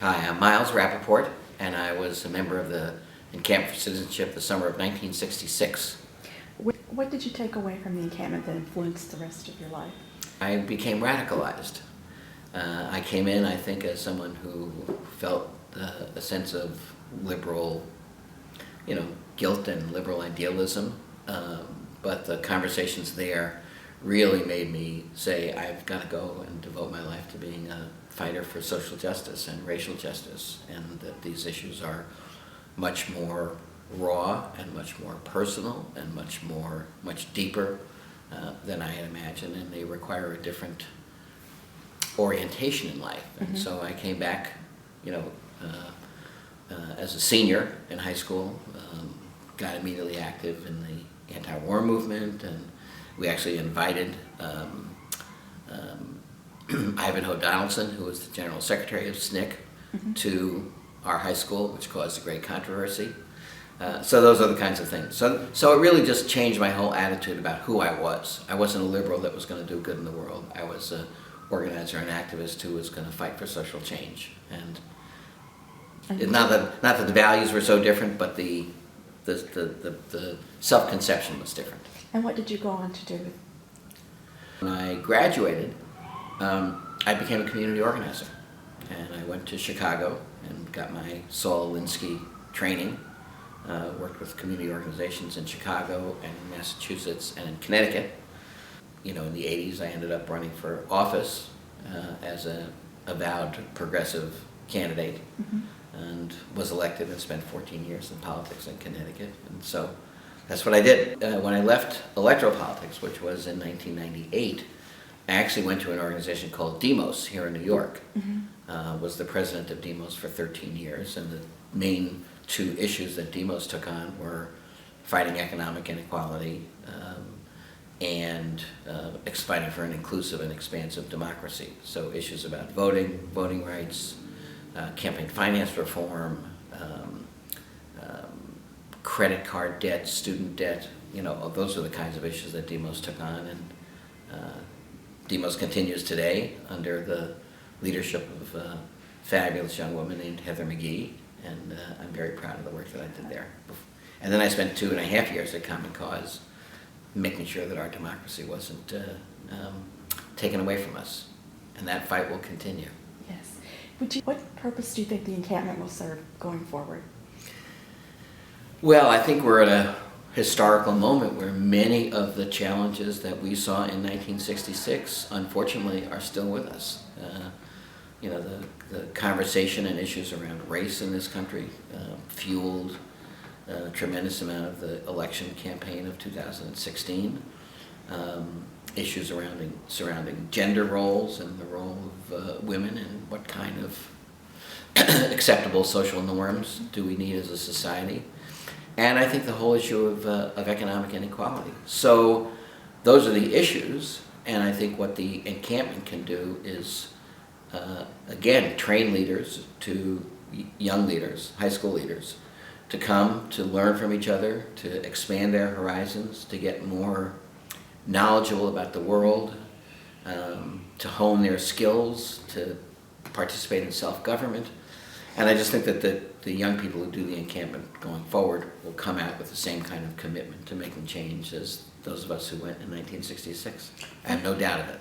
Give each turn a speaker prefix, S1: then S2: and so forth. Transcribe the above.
S1: Hi, I'm Miles Rapoport, and I was a member of the Encampment for Citizenship the summer of 1966.
S2: What did you take away from the encampment that influenced the rest of your life?
S1: I became radicalized. I came in, I think, as someone who felt a sense of liberal, guilt and liberal idealism, but the conversations there really made me say, I've got to go and devote my life to being a fighter for social justice and racial justice, and that these issues are much more raw and much more personal and much deeper than I had imagined, and they require a different orientation in life. And so I came back, as a senior in high school, got immediately active in the anti-war movement, and we actually invited Ivanhoe Donaldson, who was the General Secretary of SNCC, to our high school, which caused a great controversy. So those are the kinds of things. So it really just changed my whole attitude about who I was. I wasn't a liberal that was going to do good in the world. I was an organizer and activist who was going to fight for social change. And not that the values were so different, but the self-conception was different.
S2: And what did you go on to do?
S1: When I graduated, I became a community organizer, and I went to Chicago and got my Saul Alinsky training. Worked with community organizations in Chicago and in Massachusetts and in Connecticut. In the 80s, I ended up running for office as an avowed progressive candidate, and was elected and spent 14 years in politics in Connecticut. And so that's what I did. When I left electoral politics, which was in 1998, I actually went to an organization called Demos here in New York. Was the president of Demos for 13 years, and the main two issues that Demos took on were fighting economic inequality and fighting for an inclusive and expansive democracy. So issues about voting rights, campaign finance reform, credit card debt, student debt, those are the kinds of issues that Demos took on. And Demos continues today under the leadership of a fabulous young woman named Heather McGee, and I'm very proud of the work that I did there. And then I spent 2.5 years at Common Cause, making sure that our democracy wasn't taken away from us, and that fight will continue.
S2: Yes. What purpose do you think the encampment will serve going forward?
S1: Well, I think we're at a historical moment where many of the challenges that we saw in 1966, unfortunately, are still with us. The conversation and issues around race in this country fueled a tremendous amount of the election campaign of 2016. Issues surrounding gender roles and the role of women, and what kind of acceptable social norms do we need as a society. And I think the whole issue of economic inequality. So those are the issues, and I think what the encampment can do is, again, train leaders to young leaders, high school leaders, to come to learn from each other, to expand their horizons, to get more knowledgeable about the world, to hone their skills, to participate in self-government. And I just think that the young people who do the encampment going forward will come out with the same kind of commitment to making change as those of us who went in 1966. I have no doubt of it.